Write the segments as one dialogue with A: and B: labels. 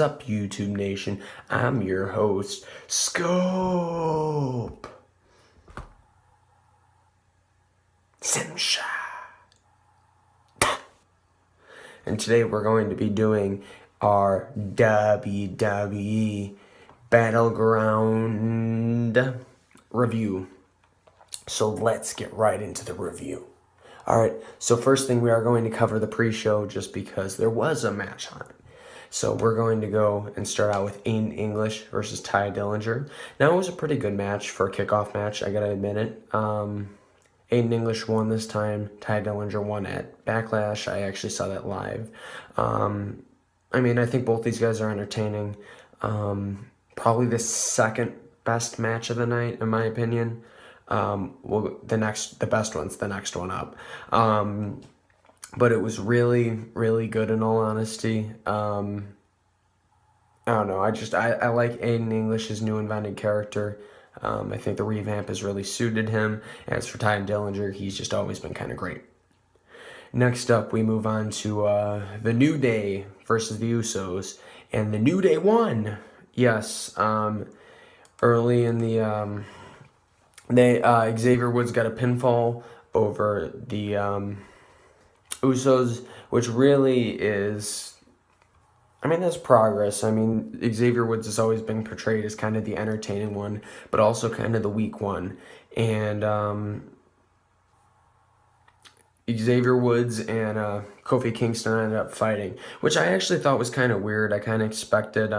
A: is up, YouTube Nation? I'm your host, Scope Simsha. And today we're going to be doing our WWE Battleground review. So let's get right into the review. Alright, so first thing, we are going to cover the pre-show just because there was a match on it. So we're going to go and start out with Aiden English versus Ty Dillinger. Now, it was a pretty good match for a kickoff match, I gotta admit it. Aiden English won this time. Ty Dillinger won at Backlash. I actually saw that live. I think both these guys are entertaining. Probably the second best match of the night, in my opinion. The best one's the next one up. But it was really, really good in all honesty. I don't know. I like Aiden English's new invented character. I think the revamp has really suited him. As for Ty Dillinger, he's just always been kind of great. Next up, we move on to the New Day versus the Usos. And the New Day won. Yes. Early in the... Xavier Woods got a pinfall over the Usos, which really is, that's progress. Xavier Woods has always been portrayed as kind of the entertaining one, but also kind of the weak one. And Xavier Woods and Kofi Kingston ended up fighting, which I actually thought was kind of weird. I kind of expected...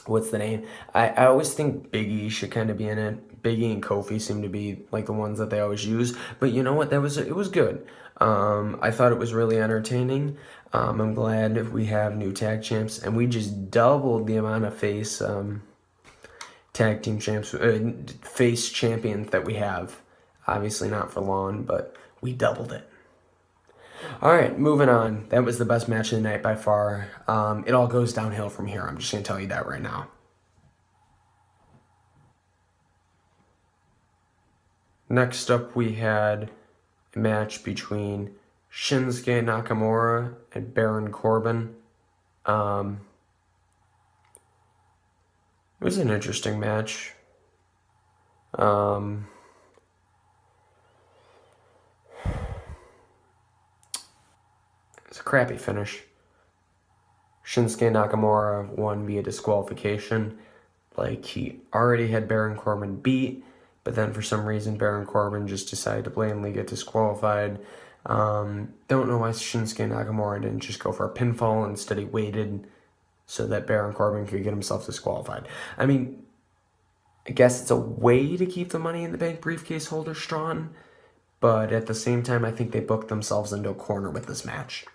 A: what's the name? I always think Big E should kind of be in it. Big E and Kofi seem to be like the ones that they always use. But you know what? It was good. I thought it was really entertaining. I'm glad we have new tag champs, and we just doubled the amount of face tag team champs, face champions that we have. Obviously not for long, but we doubled it. Alright, moving on. That was the best match of the night by far. It all goes downhill from here. I'm just going to tell you that right now. Next up, we had a match between Shinsuke Nakamura and Baron Corbin. It was an interesting match. It's a crappy finish. Shinsuke Nakamura won via disqualification. Like, he already had Baron Corbin beat, but then for some reason Baron Corbin just decided to blatantly get disqualified. Don't know why Shinsuke Nakamura didn't just go for a pinfall. Instead, he waited so that Baron Corbin could get himself disqualified. I guess it's a way to keep the Money in the Bank briefcase holder strong, but at the same time, I think they booked themselves into a corner with this match.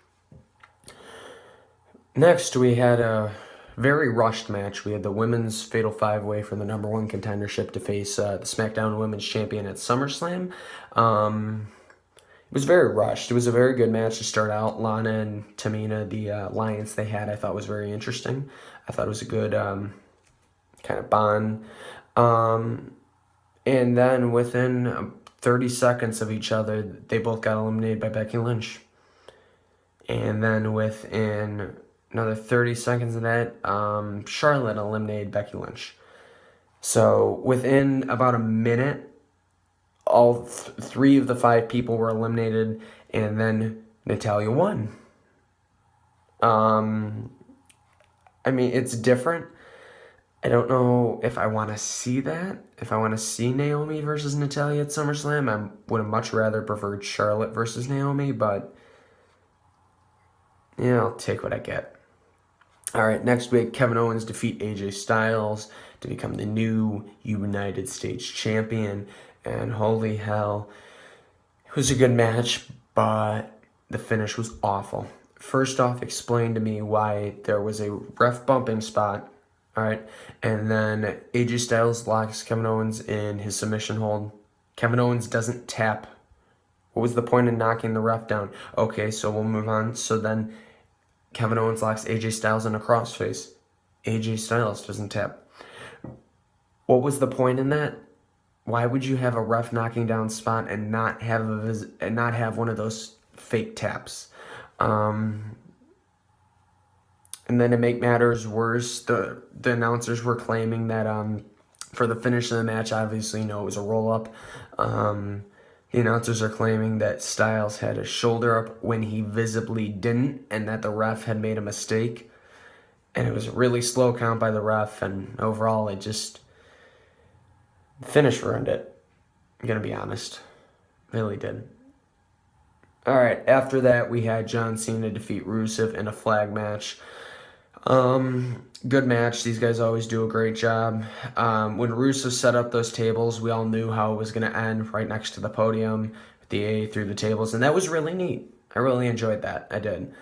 A: Next, we had a very rushed match. We had the women's Fatal 5-Way for the #1 contendership to face the SmackDown Women's Champion at SummerSlam. It was very rushed. It was a very good match to start out. Lana and Tamina, the alliance they had, I thought was very interesting. I thought it was a good kind of bond. And then within 30 seconds of each other, they both got eliminated by Becky Lynch. And then within another 30 seconds of that, Charlotte eliminated Becky Lynch. So within about a minute, all three of the 5 people were eliminated, and then Natalya won. It's different. I don't know if I want to see that. If I want to see Naomi versus Natalya at SummerSlam, I would have much rather preferred Charlotte versus Naomi, but I'll take what I get. Alright, next week, Kevin Owens defeat AJ Styles to become the new United States Champion. And holy hell, it was a good match, but the finish was awful. First off, explain to me why there was a ref bumping spot, alright? And then AJ Styles locks Kevin Owens in his submission hold. Kevin Owens doesn't tap. What was the point of knocking the ref down? Okay, so we'll move on. So then Kevin Owens locks AJ Styles in a crossface. AJ Styles doesn't tap. What was the point in that? Why would you have a ref knocking down spot and not have one of those fake taps? And then to make matters worse, the announcers were claiming that for the finish of the match, obviously, it was a roll-up. The announcers are claiming that Styles had his shoulder up when he visibly didn't, and that the ref had made a mistake. And it was a really slow count by the ref, and overall, the finish ruined it. I'm going to be honest. Really did. Alright, after that, we had John Cena defeat Rusev in a flag match. Good match. These guys always do a great job. When Rusev set up those tables, we all knew how it was going to end right next to the podium, with the A through the tables, and that was really neat. I really enjoyed that. I did.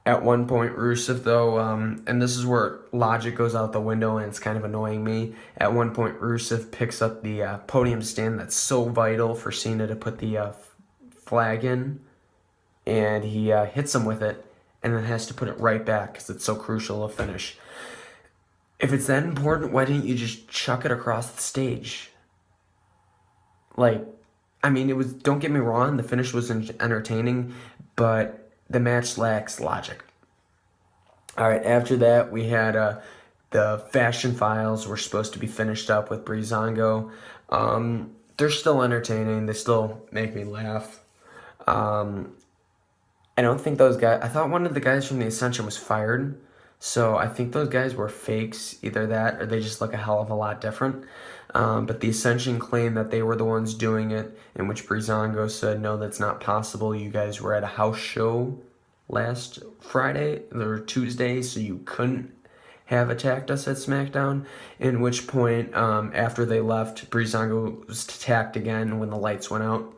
A: At one point, Rusev, though, and this is where logic goes out the window, and it's kind of annoying me. At one point, Rusev picks up the podium stand that's so vital for Cena to put the flag in, and he hits him with it, and then has to put it right back because it's so crucial to finish. If it's that important, why didn't you just chuck it across the stage? Don't get me wrong, the finish was entertaining, but the match lacks logic. Alright, after that, we had the Fashion Files were supposed to be finished up with Breezango. They're still entertaining. They still make me laugh. I don't think those guys... I thought one of the guys from the Ascension was fired, so I think those guys were fakes. Either that, or they just look a hell of a lot different. But the Ascension claimed that they were the ones doing it, in which Breezango said, no, that's not possible. You guys were at a house show last Friday, or Tuesday, so you couldn't have attacked us at SmackDown. In which point, after they left, Breezango was attacked again when the lights went out.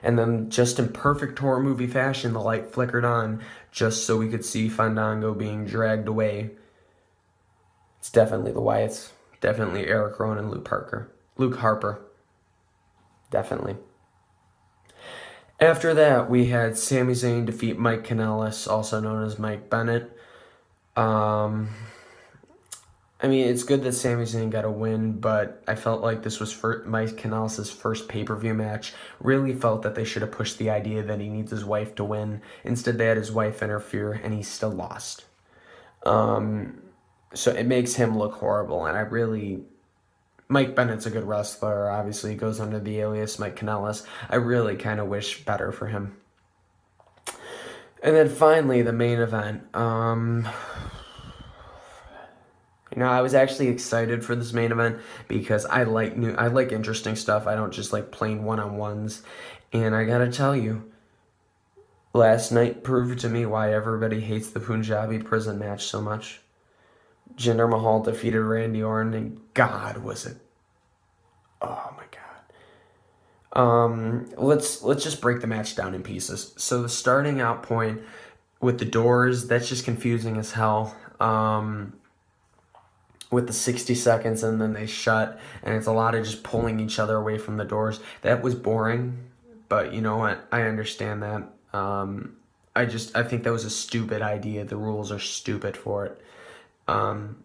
A: And then, just in perfect horror movie fashion, the light flickered on just so we could see Fandango being dragged away. It's definitely the Wyatts. Definitely Eric Rowan and Luke Harper. Definitely. After that, we had Sami Zayn defeat Mike Kanellis, also known as Mike Bennett. It's good that Sami Zayn got a win, but I felt like this was Mike Kanellis' first pay-per-view match. Really felt that they should have pushed the idea that he needs his wife to win. Instead, they had his wife interfere, and he still lost. So it makes him look horrible, and Mike Bennett's a good wrestler. Obviously, he goes under the alias Mike Kanellis. I really kind of wish better for him. And then finally, the main event. I was actually excited for this main event because I like interesting stuff. I don't just like plain one-on-ones. And I gotta tell you, last night proved to me why everybody hates the Punjabi prison match so much. Jinder Mahal defeated Randy Orton, and God, was it... Oh my God. Let's just break the match down in pieces. So the starting out point with the doors, that's just confusing as hell. With the 60 seconds and then they shut, and it's a lot of just pulling each other away from the doors. That was boring, but you know what? I understand that. I think that was a stupid idea. The rules are stupid for it. Then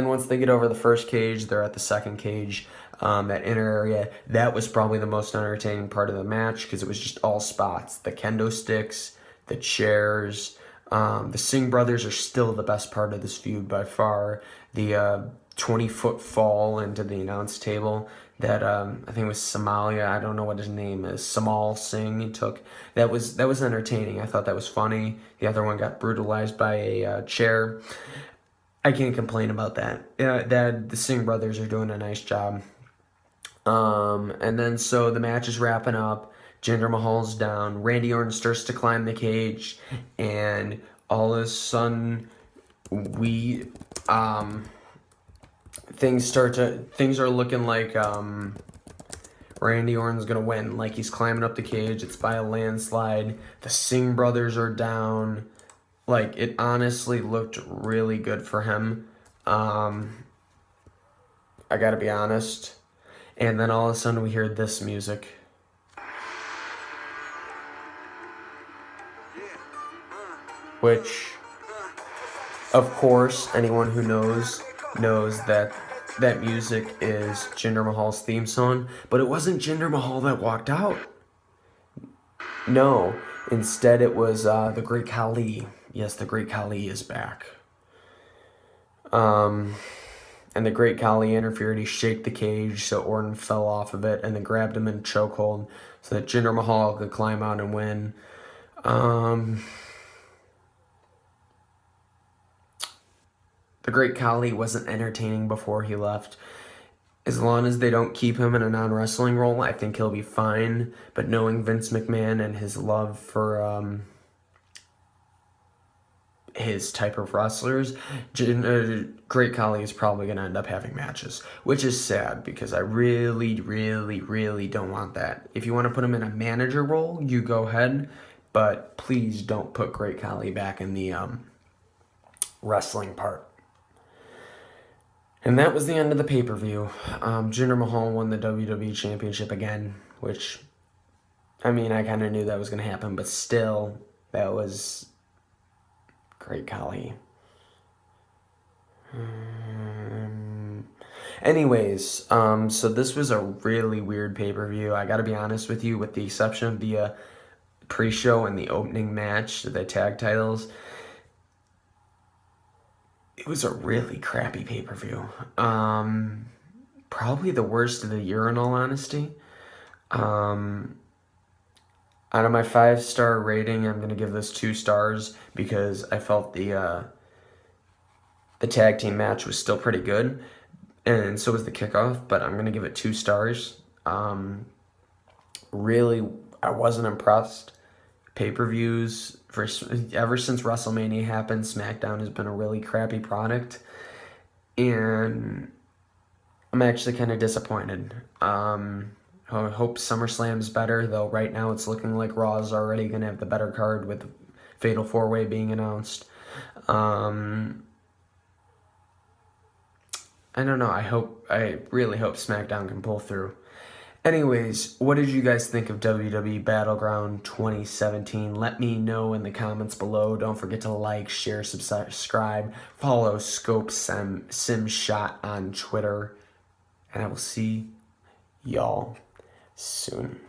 A: once they get over the first cage, they're at the second cage, that inner area. That was probably the most entertaining part of the match because it was just all spots. The kendo sticks, the chairs. The Singh brothers are still the best part of this feud by far. The 20-foot fall into the announce table that I think it was Somalia. I don't know what his name is. Samal Singh he took. That was entertaining. I thought that was funny. The other one got brutalized by a chair. I can't complain about that. The Singh brothers are doing a nice job. And then so the match is wrapping up. Jinder Mahal's down. Randy Orton starts to climb the cage, and all of a sudden, things are looking like Randy Orton's gonna win. Like he's climbing up the cage. It's by a landslide. The Singh brothers are down. Like it honestly looked really good for him. I gotta be honest. And then all of a sudden we hear this music. Which, of course, anyone who knows that music is Jinder Mahal's theme song, but it wasn't Jinder Mahal that walked out. No, Instead, it was the Great Khali. Yes, the Great Khali is back. And the Great Khali interfered. He shaked the cage so Orton fell off of it and then grabbed him in a chokehold so that Jinder Mahal could climb out and win. The Great Khali wasn't entertaining before he left. As long as they don't keep him in a non-wrestling role, I think he'll be fine. But knowing Vince McMahon and his love for his type of wrestlers, Great Khali is probably going to end up having matches, which is sad because I really, really, really don't want that. If you want to put him in a manager role, you go ahead, but please don't put Great Khali back in the wrestling part. And that was the end of the pay-per-view. Jinder Mahal won the WWE Championship again, which, I mean, I kind of knew that was going to happen, but still, that was Great Khali. Anyways, so this was a really weird pay-per-view. I got to be honest with you, with the exception of the pre-show and the opening match, the tag titles, it was a really crappy pay-per-view. Probably the worst of the year, in all honesty. Out of my 5-star rating, I'm going to give this 2 stars because I felt the tag team match was still pretty good, and so was the kickoff, but I'm going to give it 2 stars. Really, I wasn't impressed. Pay-per-views, ever since WrestleMania happened, SmackDown has been a really crappy product, and I'm actually kind of disappointed. I hope SummerSlam's better, though right now it's looking like Raw is already going to have the better card with Fatal 4-Way being announced. I don't know, I really hope SmackDown can pull through. Anyways, what did you guys think of WWE Battleground 2017? Let me know in the comments below. Don't forget to like, share, subscribe, follow Scope Sim Shot on Twitter, and I will see y'all soon.